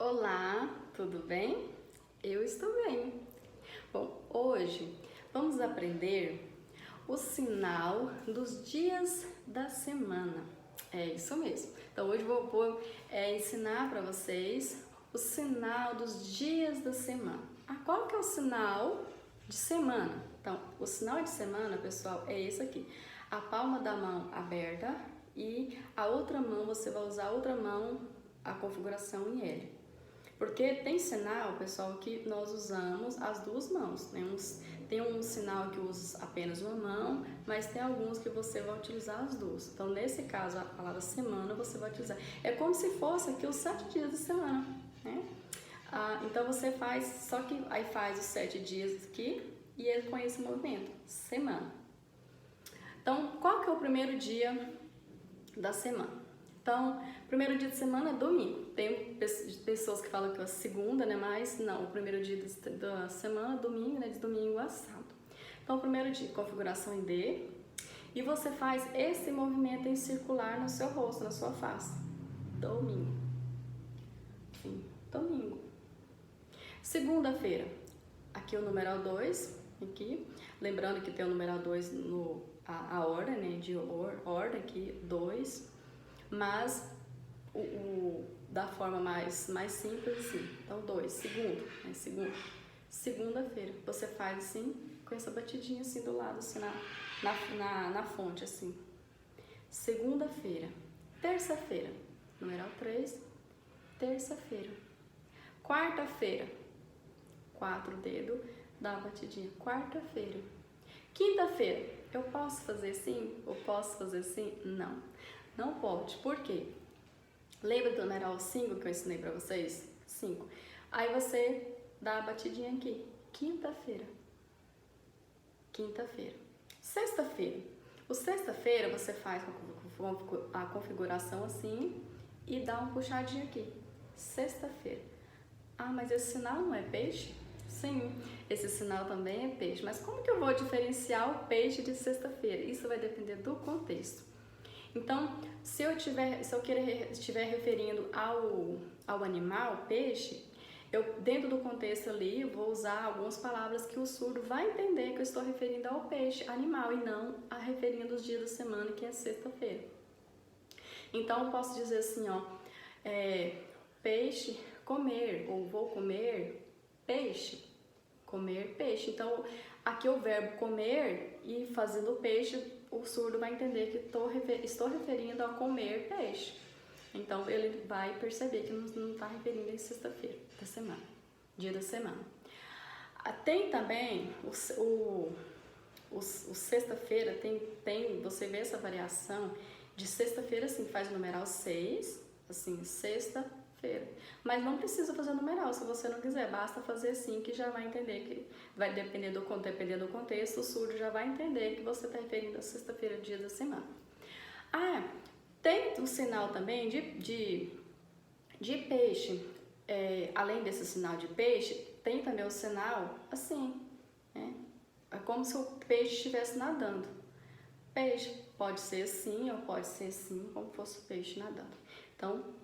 Olá, tudo bem? Eu estou bem. Bom, hoje vamos aprender o sinal dos dias da semana. É isso mesmo. Então hoje vou ensinar para vocês o sinal dos dias da semana. Qual que é o sinal de semana? Então, o sinal de semana, pessoal, é esse aqui. A palma da mão aberta e a outra mão, você vai usar a outra mão, a configuração em L. Porque tem sinal, pessoal, que nós usamos as duas mãos, né? Tem um sinal que usa apenas uma mão, mas tem alguns que você vai utilizar as duas. Então, nesse caso, a palavra semana você vai utilizar. É como se fosse aqui os 7 dias de semana, né? Então, você faz, só que aí faz os 7 dias aqui e é com esse movimento, semana. Então, qual que é o primeiro dia da semana? Então, primeiro dia de semana é domingo. Tem pessoas que falam que é a segunda, né? Mas não, o primeiro dia da semana é domingo, né? De domingo a sábado. Então, o primeiro dia, configuração em D. E você faz esse movimento em circular no seu rosto, na sua face. Domingo. Sim, domingo. Segunda-feira. Aqui o numeral 2, aqui. Lembrando que tem o numeral 2 a ordem, né? De ordem aqui, 2. Mas da forma mais simples assim. Então, 2, segundo, né? Segunda-feira. Você faz assim, com essa batidinha assim do lado, assim, na fonte, assim. Segunda-feira. Terça-feira. Numeral 3, terça-feira. Quarta-feira. 4 dedos, dá uma batidinha. Quarta-feira. Quinta-feira. Eu posso fazer assim? Ou posso fazer assim? Não. Não pode. Por quê? Lembra do numeral 5 que eu ensinei pra vocês? 5. Aí você dá a batidinha aqui. Quinta-feira. Quinta-feira. Sexta-feira. O sexta-feira você faz a configuração assim e dá um puxadinho aqui. Sexta-feira. Mas esse sinal não é peixe? Sim, esse sinal também é peixe. Mas como que eu vou diferenciar o peixe de sexta-feira? Isso vai depender do contexto. Então, se eu estiver referindo ao animal, peixe, eu dentro do contexto ali eu vou usar algumas palavras que o surdo vai entender que eu estou referindo ao peixe, animal, e não a referindo os dias da semana, que é sexta-feira. Então, eu posso dizer assim, ó, peixe, comer, ou vou comer peixe, comer peixe. Então, aqui o verbo comer e fazendo peixe, o surdo vai entender que estou referindo a comer peixe. Então, ele vai perceber que não está referindo em sexta-feira da semana, dia da semana. Tem também o sexta-feira, você vê essa variação de sexta-feira, assim, faz o numeral 6, assim, sexta-feira. Mas não precisa fazer numeral, se você não quiser, basta fazer assim, que já vai entender que vai depender do contexto, o surdo já vai entender que você está referindo a sexta-feira, dia da semana. Tem um sinal também de peixe, além desse sinal de peixe, tem também o sinal assim, né? É como se o peixe estivesse nadando. Peixe pode ser assim ou pode ser assim, como fosse o peixe nadando. Então,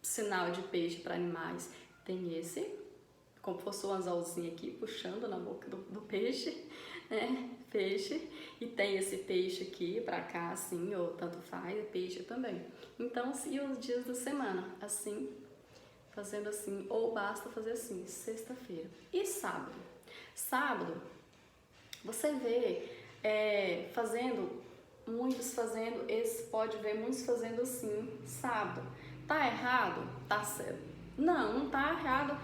sinal de peixe para animais tem esse, como fosse um anzolzinho aqui puxando na boca do peixe, né? Peixe, e tem esse peixe aqui para cá, assim, ou tanto faz, é peixe também. Então, e os dias da semana, assim, fazendo assim, ou basta fazer assim, sexta-feira. E sábado? Sábado, você vê pode ver muitos fazendo assim, sábado. Tá errado? Tá certo. Não tá errado,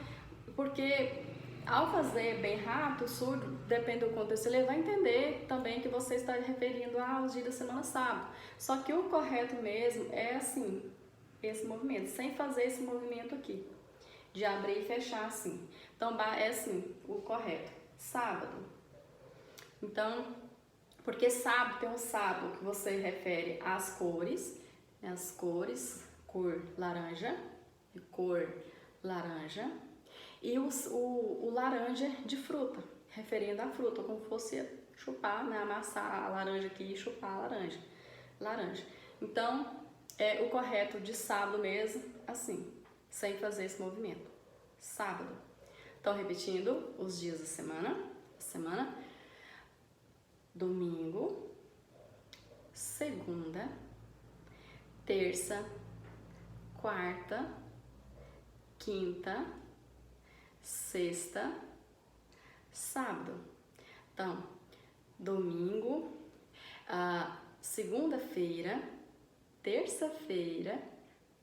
porque ao fazer bem rápido, o surdo, depende do contexto, ele vai entender também que você está referindo aos dias da semana sábado. Só que o correto mesmo é assim, esse movimento, sem fazer esse movimento aqui, de abrir e fechar assim. Então, é assim, o correto. Sábado. Então, porque sábado tem um sábado que você refere às cores, né? As cores, cor laranja, e o laranja de fruta, referindo à fruta, como fosse chupar, né? Amassar a laranja aqui e chupar a laranja. Então, o correto de sábado mesmo, assim, sem fazer esse movimento. Sábado. Então, repetindo os dias da semana. Domingo, segunda, terça, quarta, quinta, sexta, sábado. Então, domingo, segunda-feira, terça-feira,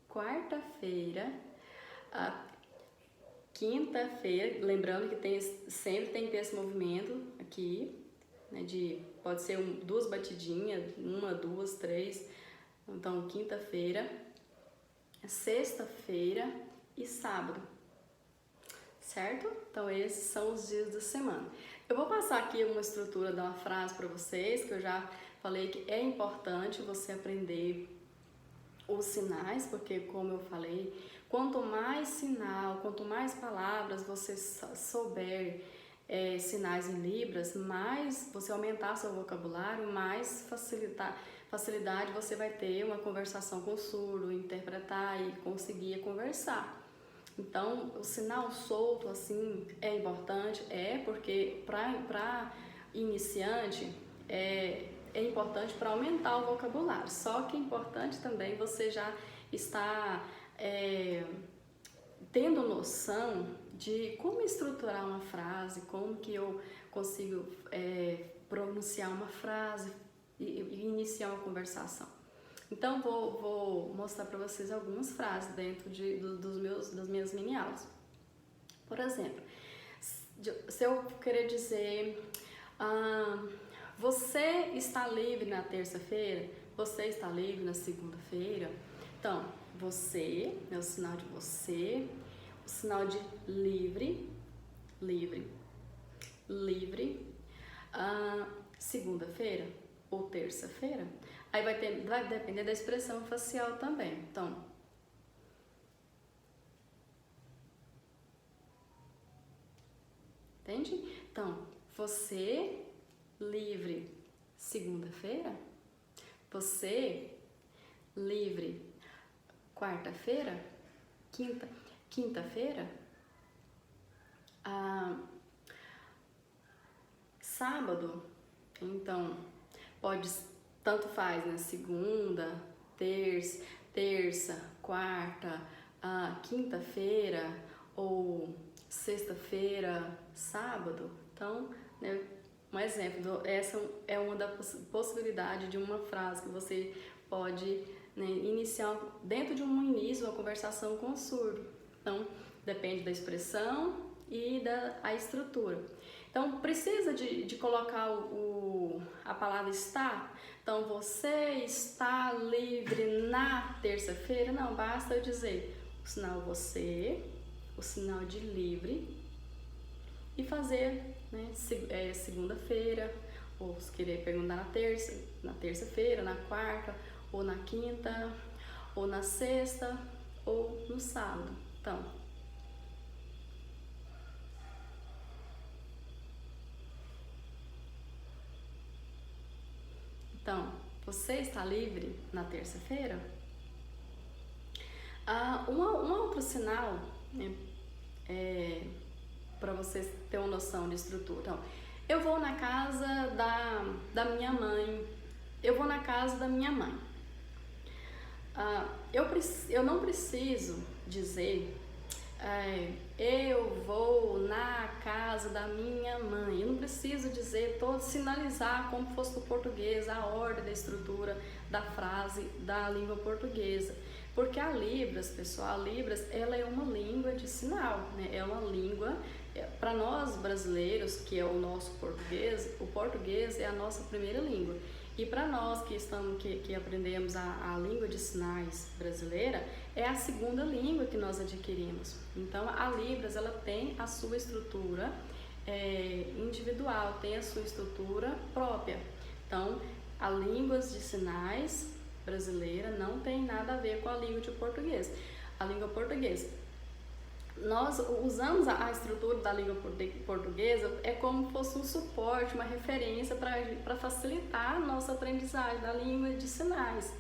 quarta-feira, quinta-feira, lembrando que sempre tem que ter esse movimento aqui, né, pode ser duas batidinhas, 1, 2, 3, então quinta-feira, sexta-feira e sábado, certo? Então esses são os dias da semana. Eu vou passar aqui uma estrutura de uma frase para vocês, que eu já falei que é importante você aprender os sinais, porque como eu falei, quanto mais sinal, quanto mais palavras você souber sinais em libras, mais você aumentar seu vocabulário, mais facilidade você vai ter uma conversação com o surdo, interpretar e conseguir conversar. Então, o sinal solto assim é importante, porque para iniciante é importante para aumentar o vocabulário. Só que é importante também você já estar tendo noção de como estruturar uma frase, como que eu consigo pronunciar uma frase e iniciar uma conversação. Então, vou mostrar para vocês algumas frases dentro das minhas mini aulas. Por exemplo, se eu querer dizer, você está livre na terça-feira, você está livre na segunda-feira. Então, você é o sinal de você, o sinal de livre. Segunda-feira ou terça-feira. Aí vai depender da expressão facial também. Então, entende? Então, você livre segunda-feira, você livre quarta-feira, quinta-feira, sábado, então tanto faz, né? Segunda, terça, quarta, quinta-feira ou sexta-feira, sábado. Então, né, um exemplo, essa é uma das possibilidades de uma frase que você pode, né, iniciar dentro de um início, uma conversação com o surdo. Então, depende da expressão e da estrutura. Então, precisa de colocar a palavra está. Então, você está livre na terça-feira? Não, basta eu dizer o sinal você, o sinal de livre e fazer, né, segunda-feira, ou se querer perguntar na terça-feira, na quarta, ou na quinta, ou na sexta, ou no sábado. Então, você está livre na terça-feira? Um outro sinal, né, para vocês terem uma noção de estrutura. Então, eu vou na casa da minha mãe. Eu vou na casa da minha mãe. Eu não preciso dizer eu vou na casa da minha mãe. Eu não preciso dizer, sinalizar como fosse no português a ordem da estrutura da frase da língua portuguesa. Porque a Libras, pessoal, a Libras, ela é uma língua de sinal, né? É uma língua, para nós brasileiros, que é o nosso português, o português é a nossa primeira língua. E para nós que aprendemos a língua de sinais brasileira, é a segunda língua que nós adquirimos. Então, a Libras, ela tem a sua estrutura individual, tem a sua estrutura própria. Então, a língua de sinais brasileira não tem nada a ver com a língua de português. A língua portuguesa, nós usamos a estrutura da língua portuguesa como se fosse um suporte, uma referência para facilitar a nossa aprendizagem da língua de sinais,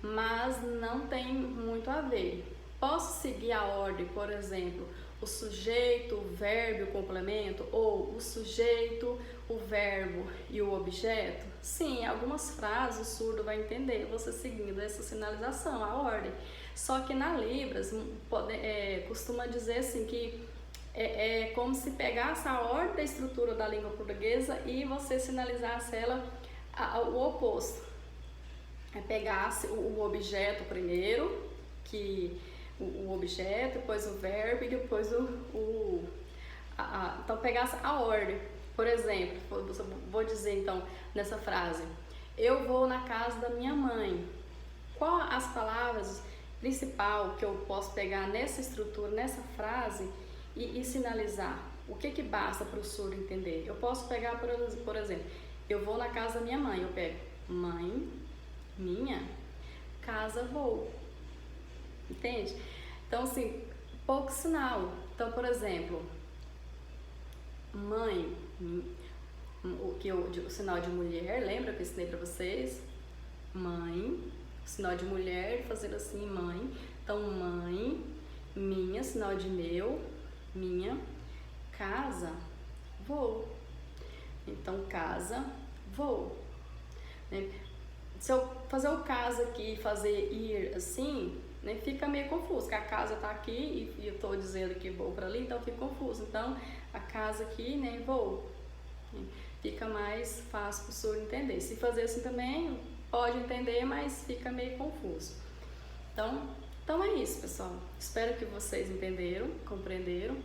mas não tem muito a ver. posso seguir a ordem, por exemplo, o sujeito, o verbo e o complemento, ou o sujeito, o verbo e o objeto? Sim, em algumas frases o surdo vai entender você seguindo essa sinalização, a ordem. Só que na Libras, costuma dizer assim que é como se pegasse a ordem da estrutura da língua portuguesa e você sinalizasse ela o oposto. Pegasse o objeto primeiro, que o objeto, depois o verbo e depois então pegasse a ordem. Por exemplo, vou dizer então nessa frase: eu vou na casa da minha mãe. Qual as palavras principal que eu posso pegar nessa estrutura, nessa frase e sinalizar? O que basta para o surdo entender? Eu posso pegar, por exemplo, eu vou na casa da minha mãe. Eu pego mãe, minha, casa, vou. Entende? Então, assim, pouco sinal. Então, por exemplo, mãe, o sinal de mulher, lembra que eu ensinei pra vocês? Mãe, sinal de mulher, fazendo assim, mãe. Então, mãe, minha, sinal de meu, minha, casa, vou. Então, casa, vou. Se eu fazer o casa aqui e fazer ir assim, né, fica meio confuso, porque a casa tá aqui e eu tô dizendo que vou para ali, então fica confuso. Então, a casa aqui, né, vou. Fica mais fácil para o surdo entender. Se fazer assim também, pode entender, mas fica meio confuso. Então é isso, pessoal. Espero que vocês entenderam, compreenderam.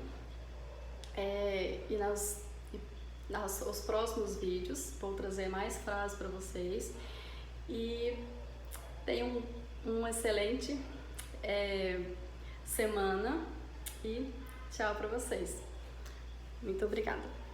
E nos próximos vídeos vou trazer mais frases para vocês. E tenham um excelente semana e tchau para vocês. Muito obrigada.